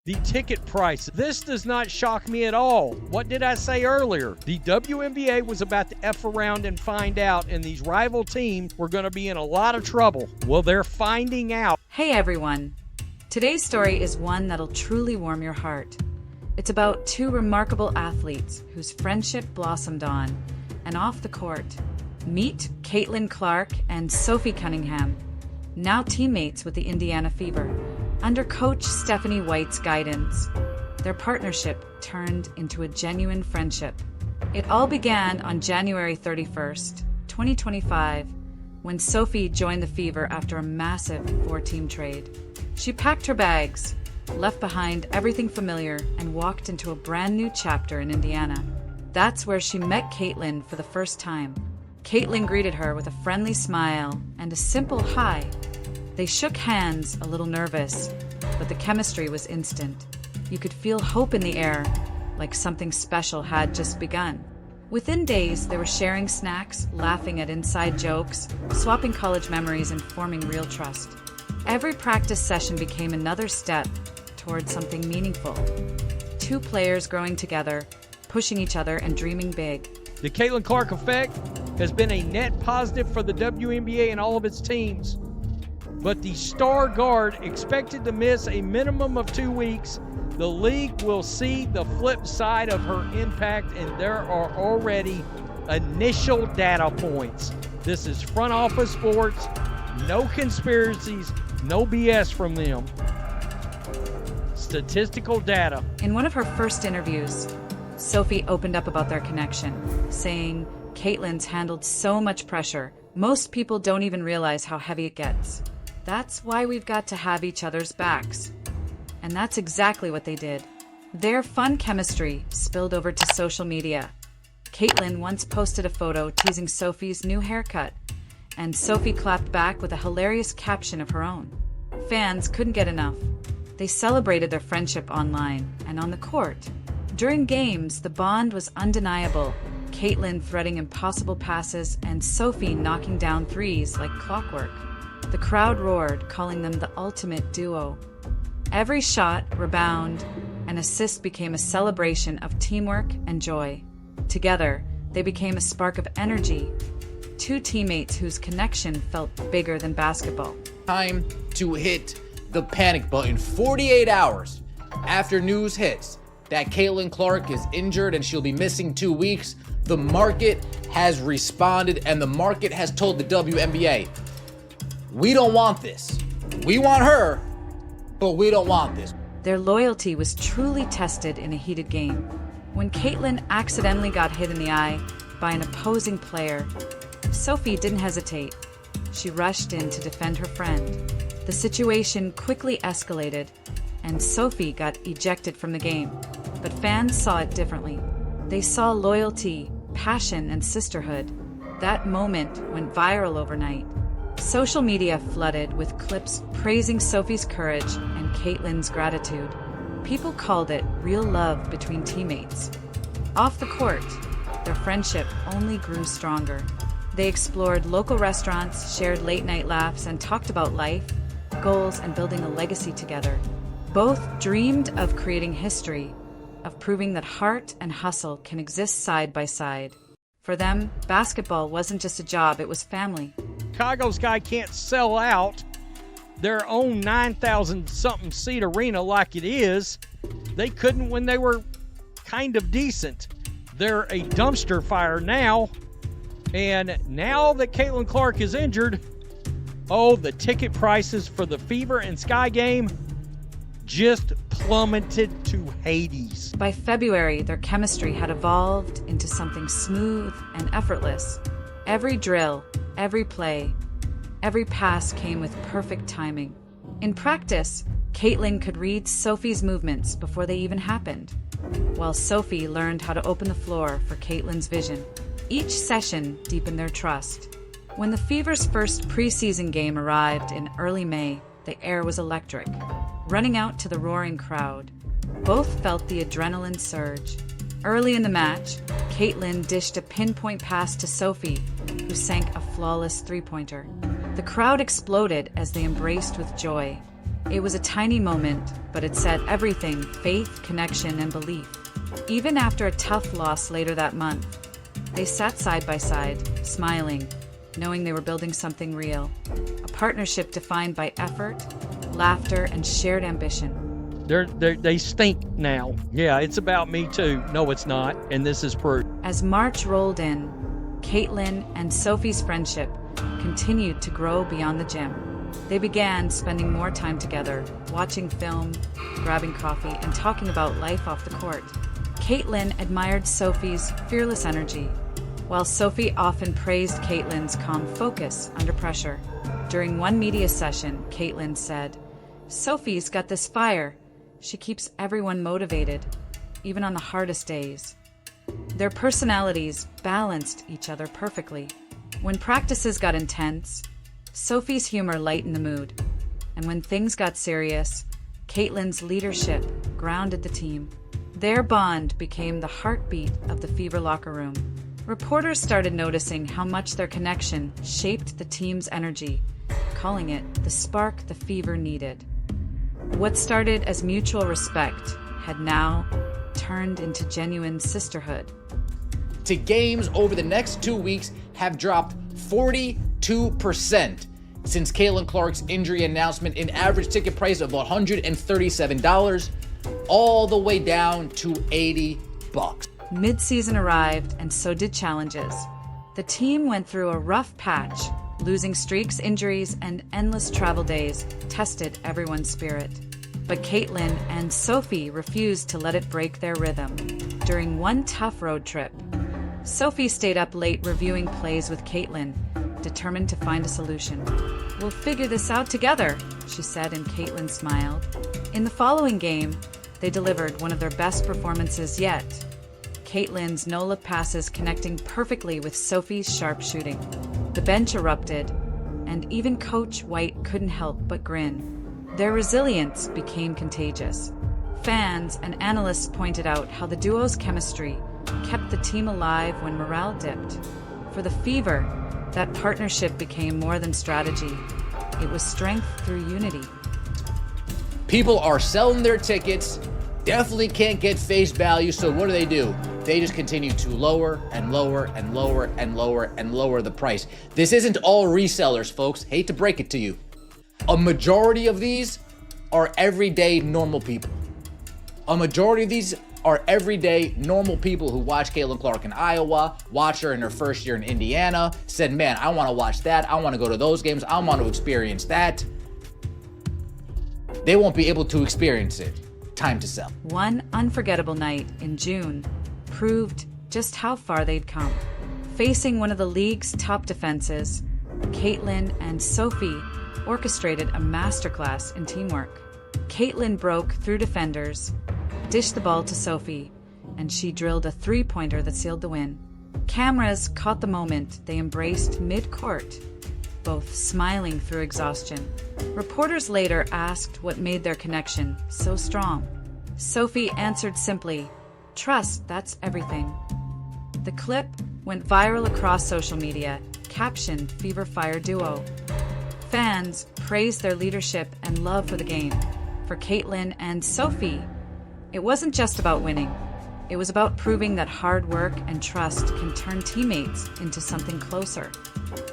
The ticket price. This does not shock me at all. What did I say earlier? The WNBA was about to F around and find out, and these rival teams were going to be in a lot of trouble. Well, they're finding out. Hey everyone. Today's story is one that'll truly warm your heart. It's about two remarkable athletes whose friendship blossomed on and off the court. Meet Caitlin Clark and Sophie Cunningham, now teammates with the Indiana Fever. Under Coach Stephanie White's guidance, their partnership turned into a genuine friendship. It all began on January 31st, 2025, when Sophie joined the Fever after a massive 4-team trade. She packed her bags, left behind everything familiar, and walked into a brand new chapter in Indiana. That's where she met Caitlin for the first time. Caitlin greeted her with a friendly smile and a simple hi. They shook hands, a little nervous, but the chemistry was instant. You could feel hope in the air, like something special had just begun. Within days, they were sharing snacks, laughing at inside jokes, swapping college memories, and forming real trust. Every practice session became another step toward something meaningful. Two players growing together, pushing each other and dreaming big. The Caitlin Clark effect has been a net positive for the WNBA and all of its teams. But the star guard expected to miss a minimum of 2 weeks. The league will see the flip side of her impact, and there are already initial data points. This is front office sports, no conspiracies, no BS from them. Statistical data. In one of her first interviews, Sophie opened up about their connection, saying, "Caitlin's handled so much pressure. Most people don't even realize how heavy it gets. That's why we've got to have each other's backs." And that's exactly what they did. Their fun chemistry spilled over to social media. Caitlin once posted a photo teasing Sophie's new haircut, and Sophie clapped back with a hilarious caption of her own. Fans couldn't get enough. They celebrated their friendship online and on the court. During games, the bond was undeniable. Caitlin threading impossible passes and Sophie knocking down threes like clockwork. The crowd roared, calling them the ultimate duo. Every shot, rebound, and assist became a celebration of teamwork and joy. Together, they became a spark of energy. Two teammates whose connection felt bigger than basketball. Time to hit the panic button. 48 hours after news hits that Caitlin Clark is injured and she'll be missing 2 weeks, the market has responded, and the market has told the WNBA, we don't want this. We want her, but we don't want this. Their loyalty was truly tested in a heated game. When Caitlin accidentally got hit in the eye by an opposing player, Sophie didn't hesitate. She rushed in to defend her friend. The situation quickly escalated, and Sophie got ejected from the game. But fans saw it differently. They saw loyalty, passion, and sisterhood. That moment went viral overnight. Social media flooded with clips praising Sophie's courage and Caitlin's gratitude. People called it real love between teammates. Off the court, their friendship only grew stronger. They explored local restaurants, shared late-night laughs, and talked about life, goals, and building a legacy together. Both dreamed of creating history, of proving that heart and hustle can exist side by side. For them, basketball wasn't just a job, it was family. Chicago's guy can't sell out their own 9,000-something seat arena like it is. They couldn't when they were kind of decent. They're a dumpster fire now. And now that Caitlin Clark is injured, the ticket prices for the Fever and Sky game just plummeted to Hades. By February, their chemistry had evolved into something smooth and effortless. Every drill, every play, every pass came with perfect timing. In practice, Caitlin could read Sophie's movements before they even happened, while Sophie learned how to open the floor for Caitlin's vision. Each session deepened their trust. When the Fever's first preseason game arrived in early May, the air was electric. Running out to the roaring crowd, both felt the adrenaline surge. Early in the match, Caitlin dished a pinpoint pass to Sophie, who sank a flawless three-pointer. The crowd exploded as they embraced with joy. It was a tiny moment, but it said everything: faith, connection, and belief. Even after a tough loss later that month, they sat side by side, smiling, knowing they were building something real. A partnership defined by effort, laughter, and shared ambition. They stink now. Yeah, it's about me too. No, it's not, and this is proof. As March rolled in, Caitlin and Sophie's friendship continued to grow beyond the gym. They began spending more time together, watching film, grabbing coffee, and talking about life off the court. Caitlin admired Sophie's fearless energy, while Sophie often praised Caitlin's calm focus under pressure. During one media session, Caitlin said, "Sophie's got this fire. She keeps everyone motivated, even on the hardest days." Their personalities balanced each other perfectly. When practices got intense, Sophie's humor lightened the mood. And when things got serious, Caitlin's leadership grounded the team. Their bond became the heartbeat of the Fever locker room. Reporters started noticing how much their connection shaped the team's energy, calling it the spark the Fever needed. What started as mutual respect had now turned into genuine sisterhood. To games over the next 2 weeks have dropped 42% since Caitlin Clark's injury announcement, an average ticket price of $137, all the way down to $80. Mid-season arrived, and so did challenges. The team went through a rough patch. Losing streaks, injuries, and endless travel days tested everyone's spirit. But Caitlin and Sophie refused to let it break their rhythm. During one tough road trip, Sophie stayed up late reviewing plays with Caitlin, determined to find a solution. "We'll figure this out together," she said, and Caitlin smiled. In the following game, they delivered one of their best performances yet. Caitlin's no-look passes connecting perfectly with Sophie's sharp shooting. The bench erupted, and even Coach White couldn't help but grin. Their resilience became contagious. Fans and analysts pointed out how the duo's chemistry kept the team alive when morale dipped. For the Fever, that partnership became more than strategy. It was strength through unity. People are selling their tickets, definitely can't get face value, so what do? They just continue to lower and lower and lower and lower and lower the price. This isn't all resellers, folks. Hate to break it to you. A majority of these are everyday normal people. A majority of these are everyday normal people who watch Caitlin Clark in Iowa, watch her in her first year in Indiana, said, man, I want to watch that. I want to go to those games. I want to experience that. They won't be able to experience it. Time to sell. One unforgettable night in June proved just how far they'd come. Facing one of the league's top defenses, Caitlin and Sophie orchestrated a masterclass in teamwork. Caitlin broke through defenders, dished the ball to Sophie, and she drilled a three-pointer that sealed the win. Cameras caught the moment they embraced mid-court, both smiling through exhaustion. Reporters later asked what made their connection so strong. Sophie answered simply, "Trust, that's everything." The clip went viral across social media, captioned "Fever Fire Duo." Fans praised their leadership and love for the game. For Caitlin and Sophie, it wasn't just about winning. It was about proving that hard work and trust can turn teammates into something closer.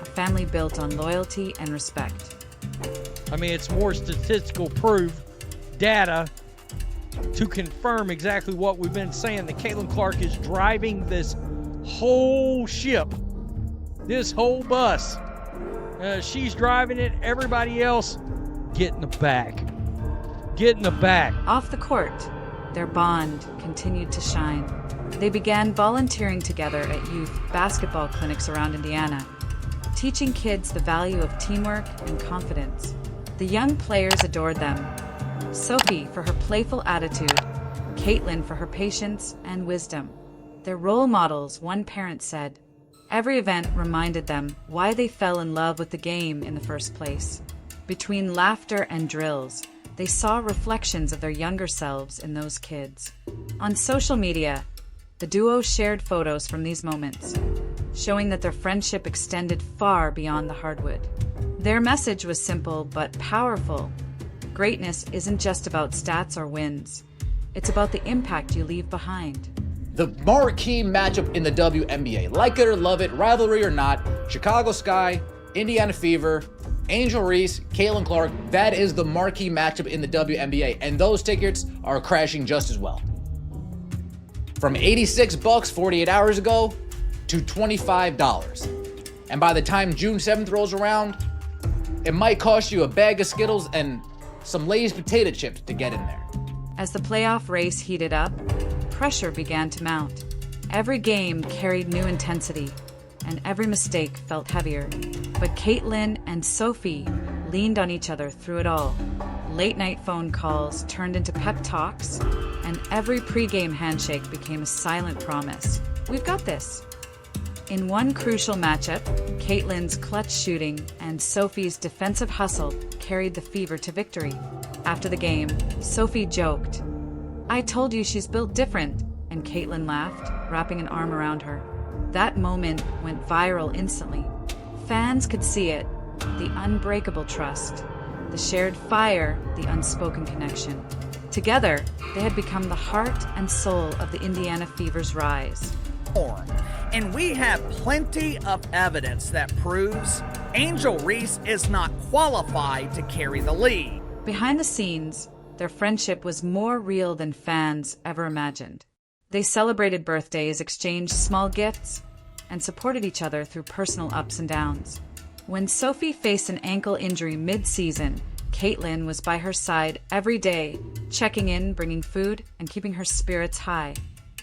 A family built on loyalty and respect. I mean, it's more statistical proof, data, to confirm exactly what we've been saying, that Caitlin Clark is driving this whole ship, this whole bus. She's driving it. Everybody else, get in the back. Get in the back. Off the court, their bond continued to shine. They began volunteering together at youth basketball clinics around Indiana, teaching kids the value of teamwork and confidence. The young players adored them. Sophie for her playful attitude, Caitlin for her patience and wisdom. Their role models, one parent said. Every event reminded them why they fell in love with the game in the first place. Between laughter and drills, they saw reflections of their younger selves in those kids. On social media, the duo shared photos from these moments, showing that their friendship extended far beyond the hardwood. Their message was simple but powerful. Greatness isn't just about stats or wins. It's about the impact you leave behind. The marquee matchup in the WNBA. Like it or love it, rivalry or not, Chicago Sky, Indiana Fever, Angel Reese, Caitlin Clark, that is the marquee matchup in the WNBA, and those tickets are crashing just as well. From $86 48 hours ago to $25. And by the time June 7th rolls around, it might cost you a bag of Skittles and some Lay's potato chips to get in there. As the playoff race heated up, pressure began to mount. Every game carried new intensity, and every mistake felt heavier. But Caitlin and Sophie leaned on each other through it all. Late-night phone calls turned into pep talks, and every pregame handshake became a silent promise. We've got this. In one crucial matchup, Caitlin's clutch shooting and Sophie's defensive hustle carried the Fever to victory. After the game, Sophie joked, "I told you she's built different," and Caitlin laughed, wrapping an arm around her. That moment went viral instantly. Fans could see it, the unbreakable trust, the shared fire, the unspoken connection. Together, they had become the heart and soul of the Indiana Fever's rise. And we have plenty of evidence that proves Angel Reese is not qualified to carry the lead. Behind the scenes, their friendship was more real than fans ever imagined. They celebrated birthdays, exchanged small gifts, and supported each other through personal ups and downs. When Sophie faced an ankle injury mid-season, Caitlin was by her side every day, checking in, bringing food, and keeping her spirits high.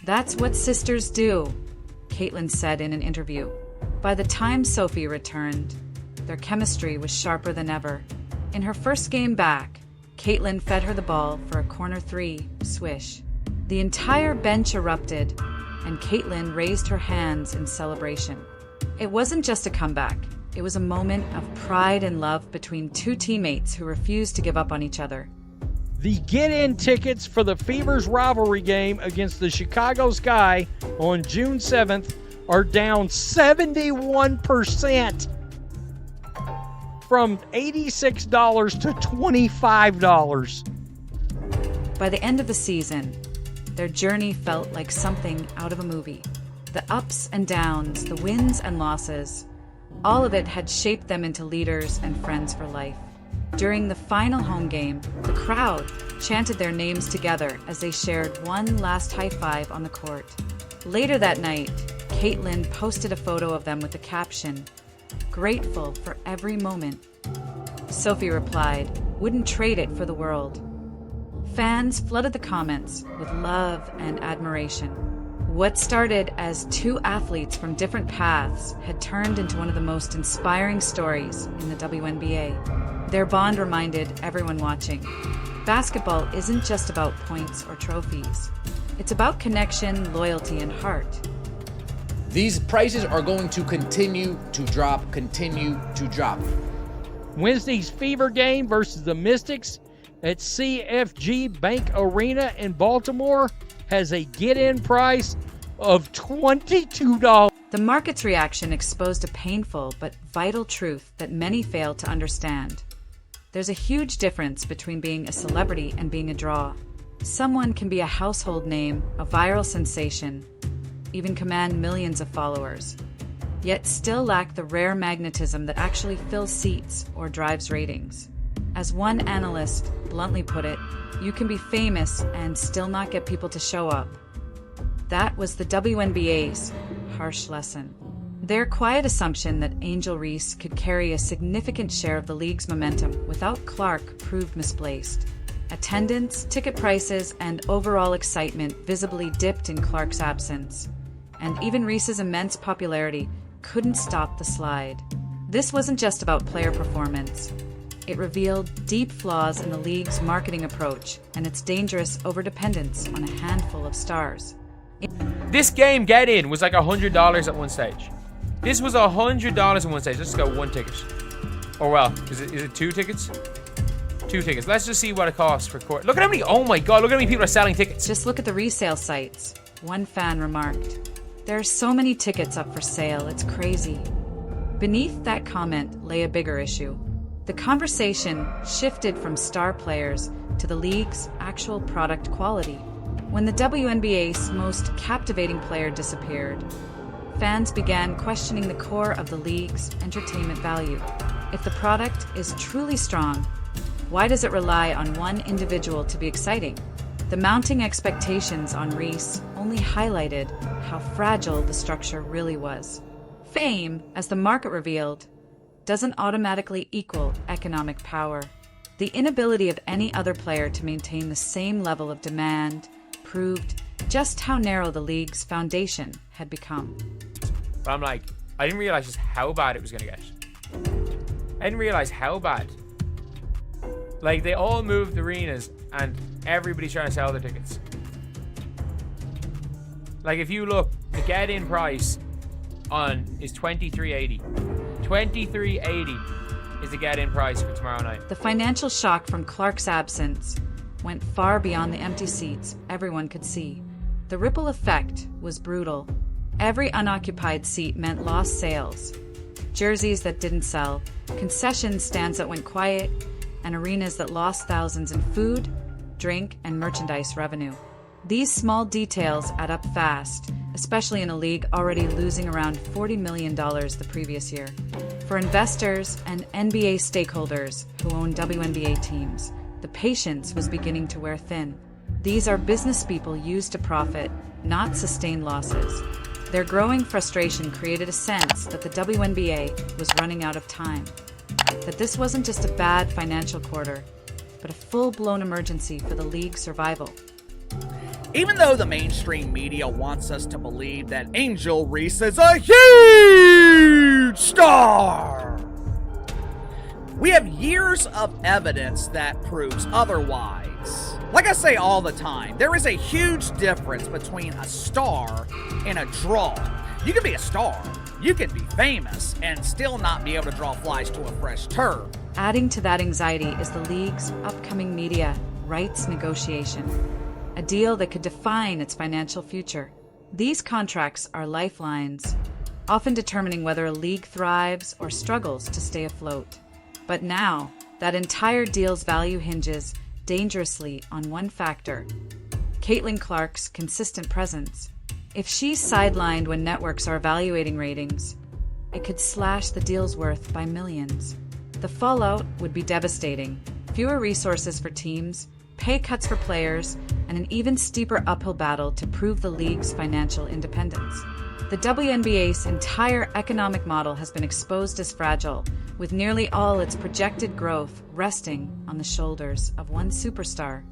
"That's what sisters do," Caitlin said in an interview. By the time Sophie returned, their chemistry was sharper than ever. In her first game back, Caitlin fed her the ball for a corner three, swish. The entire bench erupted, and Caitlin raised her hands in celebration. It wasn't just a comeback. It was a moment of pride and love between two teammates who refused to give up on each other. The get-in tickets for the Fever's rivalry game against the Chicago Sky on June 7th are down 71%, from $86 to $25. By the end of the season, their journey felt like something out of a movie. The ups and downs, the wins and losses, all of it had shaped them into leaders and friends for life. During the final home game, the crowd chanted their names together as they shared one last high five on the court. Later that night, Caitlin posted a photo of them with the caption, "Grateful for every moment." Sophie replied, "Wouldn't trade it for the world." Fans flooded the comments with love and admiration. What started as two athletes from different paths had turned into one of the most inspiring stories in the WNBA. Their bond reminded everyone watching, basketball isn't just about points or trophies. It's about connection, loyalty, and heart. These prices are going to continue to drop. Wednesday's Fever game versus the Mystics at CFG Bank Arena in Baltimore has a get-in price of $22. The market's reaction exposed a painful but vital truth that many fail to understand. There's a huge difference between being a celebrity and being a draw. Someone can be a household name, a viral sensation, even command millions of followers, yet still lack the rare magnetism that actually fills seats or drives ratings. As one analyst bluntly put it, you can be famous and still not get people to show up. That was the WNBA's harsh lesson. Their quiet assumption that Angel Reese could carry a significant share of the league's momentum without Clark proved misplaced. Attendance, ticket prices, and overall excitement visibly dipped in Clark's absence. And even Reese's immense popularity couldn't stop the slide. This wasn't just about player performance. It revealed deep flaws in the league's marketing approach and its dangerous overdependence on a handful of stars. This game get-in was like $100 at one stage. This was $100 at one stage. Let's go one ticket. Or well, is it two tickets? Two tickets. Let's just see what it costs for court. Look at how many, oh my god, look at how many people are selling tickets. Just look at the resale sites. One fan remarked, "There are so many tickets up for sale, it's crazy." Beneath that comment lay a bigger issue. The conversation shifted from star players to the league's actual product quality. When the WNBA's most captivating player disappeared, fans began questioning the core of the league's entertainment value. If the product is truly strong, why does it rely on one individual to be exciting? The mounting expectations on Reese only highlighted how fragile the structure really was. Fame, as the market revealed, doesn't automatically equal economic power. The inability of any other player to maintain the same level of demand proved just how narrow the league's foundation had become. But I'm like, I didn't realize just how bad it was going to get. I didn't realize how bad. Like, they all moved arenas and everybody's trying to sell their tickets. Like, if you look, the get-in price is $23.80. $23.80 is the get-in price for tomorrow night. The financial shock from Clark's absence went far beyond the empty seats everyone could see. The ripple effect was brutal. Every unoccupied seat meant lost sales, jerseys that didn't sell, concession stands that went quiet, and arenas that lost thousands in food, drink, and merchandise revenue. These small details add up fast, especially in a league already losing around $40 million the previous year. For investors and NBA stakeholders who own WNBA teams, the patience was beginning to wear thin. These are business people used to profit, not sustain losses. Their growing frustration created a sense that the WNBA was running out of time, that this wasn't just a bad financial quarter, but a full-blown emergency for the league's survival. Even though the mainstream media wants us to believe that Angel Reese is a huge star, we have years of evidence that proves otherwise. Like I say all the time, there is a huge difference between a star and a draw. You can be a star, you can be famous, and still not be able to draw flies to a fresh turf. Adding to that anxiety is the league's upcoming media rights negotiation, a deal that could define its financial future. These contracts are lifelines, often determining whether a league thrives or struggles to stay afloat. But now, that entire deal's value hinges dangerously on one factor: Caitlin Clark's consistent presence. If she's sidelined when networks are evaluating ratings, it could slash the deal's worth by millions. The fallout would be devastating: fewer resources for teams, pay cuts for players, and an even steeper uphill battle to prove the league's financial independence. The WNBA's entire economic model has been exposed as fragile, with nearly all its projected growth resting on the shoulders of one superstar.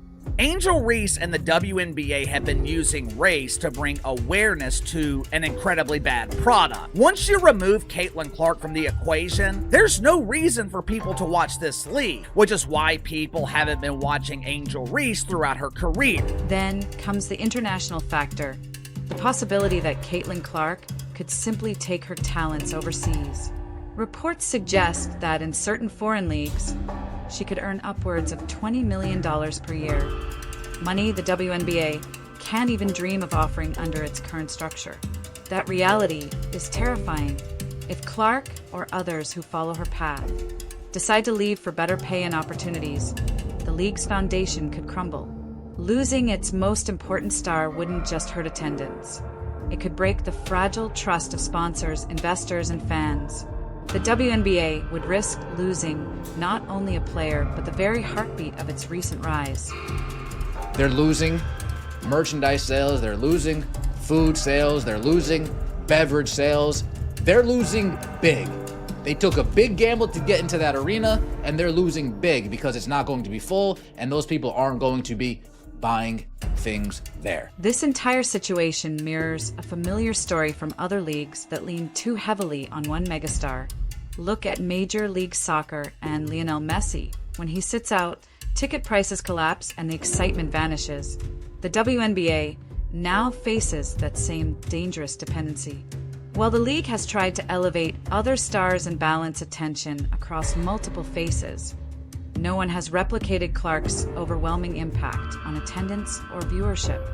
Angel Reese and the WNBA have been using race to bring awareness to an incredibly bad product. Once you remove Caitlin Clark from the equation, there's no reason for people to watch this league, which is why people haven't been watching Angel Reese throughout her career. Then comes the international factor, the possibility that Caitlin Clark could simply take her talents overseas. Reports suggest that in certain foreign leagues, she could earn upwards of $20 million per year, money the WNBA can't even dream of offering under its current structure. That reality is terrifying. If Clark, or others who follow her path, decide to leave for better pay and opportunities, the league's foundation could crumble. Losing its most important star wouldn't just hurt attendance. It could break the fragile trust of sponsors, investors, and fans. The WNBA would risk losing not only a player, but the very heartbeat of its recent rise. They're losing merchandise sales, they're losing food sales, they're losing beverage sales. They're losing big. They took a big gamble to get into that arena, and they're losing big because it's not going to be full, and those people aren't going to be buying things there. This entire situation mirrors a familiar story from other leagues that lean too heavily on one megastar. Look at Major League Soccer and Lionel Messi. When he sits out, ticket prices collapse and the excitement vanishes. The WNBA now faces that same dangerous dependency. While the league has tried to elevate other stars and balance attention across multiple faces, no one has replicated Clark's overwhelming impact on attendance or viewership.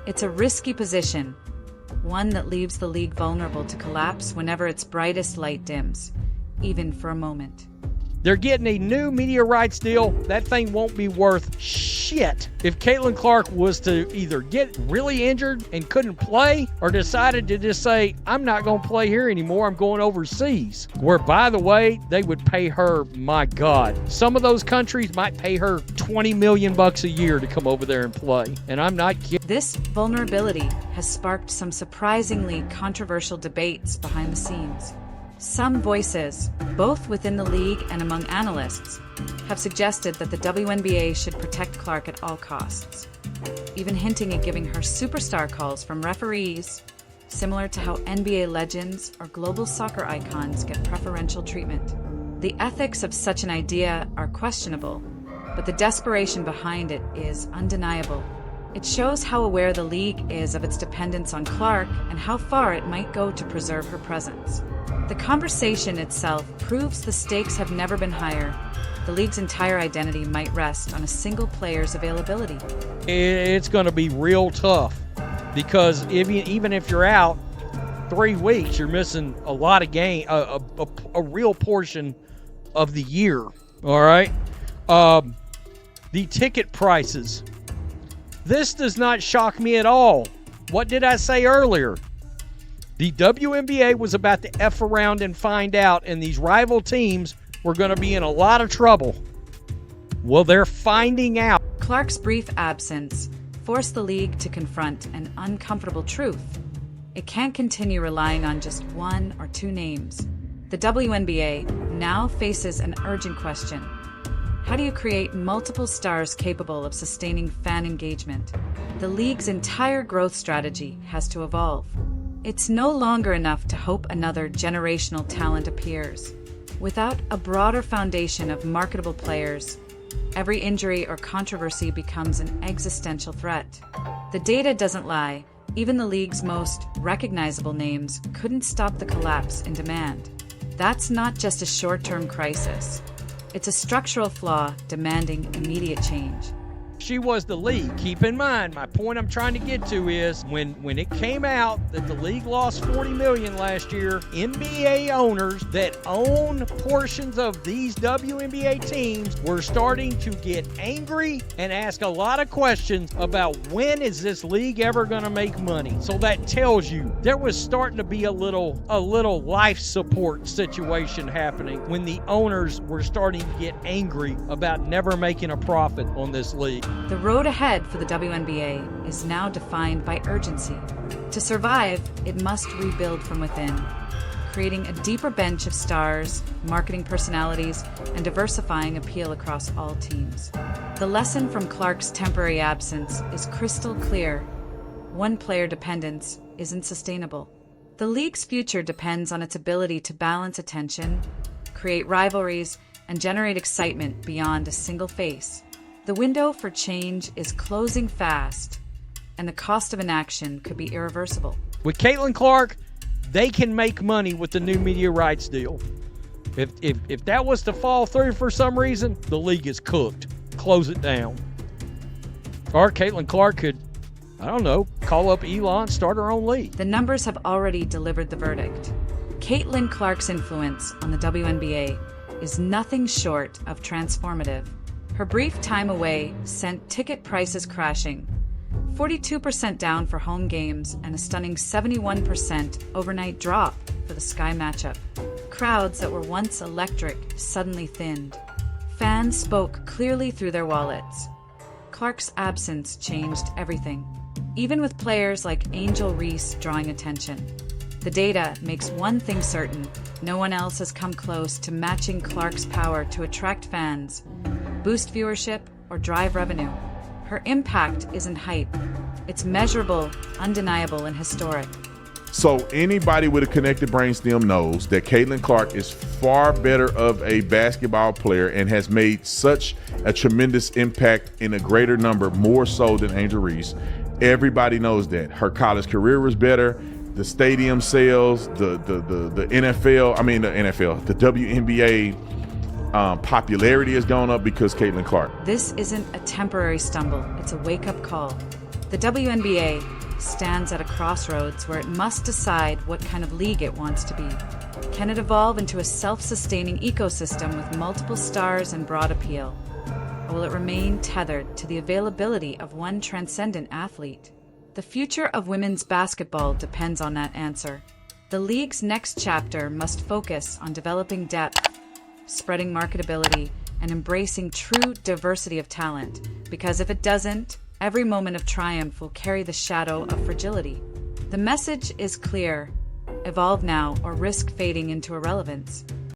It's a risky position, one that leaves the league vulnerable to collapse whenever its brightest light dims, even for a moment. They're getting a new media rights deal. That thing won't be worth shit if Caitlin Clark was to either get really injured and couldn't play or decided to just say, I'm not going to play here anymore. I'm going overseas. Where, by the way, they would pay her, my God, some of those countries might pay her $20 million a year to come over there and play. And I'm not kidding. This vulnerability has sparked some surprisingly controversial debates behind the scenes. Some voices, both within the league and among analysts, have suggested that the WNBA should protect Clark at all costs, even hinting at giving her superstar calls from referees, similar to how NBA legends or global soccer icons get preferential treatment. The ethics of such an idea are questionable, but the desperation behind it is undeniable. It shows how aware the league is of its dependence on Clark and how far it might go to preserve her presence. The conversation itself proves the stakes have never been higher. The league's entire identity might rest on a single player's availability. It's going to be real tough because even if you're out 3 weeks, you're missing a lot of game, a real portion of the year. All right. The ticket prices. This does not shock me at all. What did I say earlier? The WNBA was about to F around and find out, and these rival teams were going to be in a lot of trouble. Well, they're finding out. Clark's brief absence forced the league to confront an uncomfortable truth. It can't continue relying on just 1 or 2 names. The WNBA now faces an urgent question. How do you create multiple stars capable of sustaining fan engagement? The league's entire growth strategy has to evolve. It's no longer enough to hope another generational talent appears. Without a broader foundation of marketable players, every injury or controversy becomes an existential threat. The data doesn't lie. Even the league's most recognizable names couldn't stop the collapse in demand. That's not just a short-term crisis. It's a structural flaw demanding immediate change. She was the league. Keep in mind, my point I'm trying to get to is when it came out that the league lost $40 million last year, NBA owners that own portions of these WNBA teams were starting to get angry and ask a lot of questions about when is this league ever going to make money. So that tells you there was starting to be a little life support situation happening when the owners were starting to get angry about never making a profit on this league. The road ahead for the WNBA is now defined by urgency. To survive, it must rebuild from within, creating a deeper bench of stars, marketing personalities, and diversifying appeal across all teams. The lesson from Clark's temporary absence is crystal clear. One-player dependence isn't sustainable. The league's future depends on its ability to balance attention, create rivalries, and generate excitement beyond a single face. The window for change is closing fast, and the cost of inaction could be irreversible. With Caitlin Clark, they can make money with the new media rights deal. If that was to fall through for some reason, the league is cooked. Close it down. Or Caitlin Clark could, I don't know, call up Elon, start her own league. The numbers have already delivered the verdict. Caitlin Clark's influence on the WNBA is nothing short of transformative. Her brief time away sent ticket prices crashing, 42% down for home games and a stunning 71% overnight drop for the Sky matchup. Crowds that were once electric suddenly thinned. Fans spoke clearly through their wallets. Clark's absence changed everything, even with players like Angel Reese drawing attention. The data makes one thing certain: no one else has come close to matching Clark's power to attract fans, boost viewership, or drive revenue. Her impact isn't hype. It's measurable, undeniable, and historic. So anybody with a connected brainstem knows that Caitlin Clark is far better of a basketball player and has made such a tremendous impact in a greater number, more so than Angel Reese. Everybody knows that. Her college career was better. The stadium sales, the WNBA popularity has gone up because Caitlin Clark. This isn't a temporary stumble, it's a wake-up call. The WNBA stands at a crossroads where it must decide what kind of league it wants to be. Can it evolve into a self-sustaining ecosystem with multiple stars and broad appeal? Or will it remain tethered to the availability of one transcendent athlete? The future of women's basketball depends on that answer. The league's next chapter must focus on developing depth, spreading marketability, and embracing true diversity of talent, because if it doesn't, every moment of triumph will carry the shadow of fragility. The message is clear: evolve now or risk fading into irrelevance.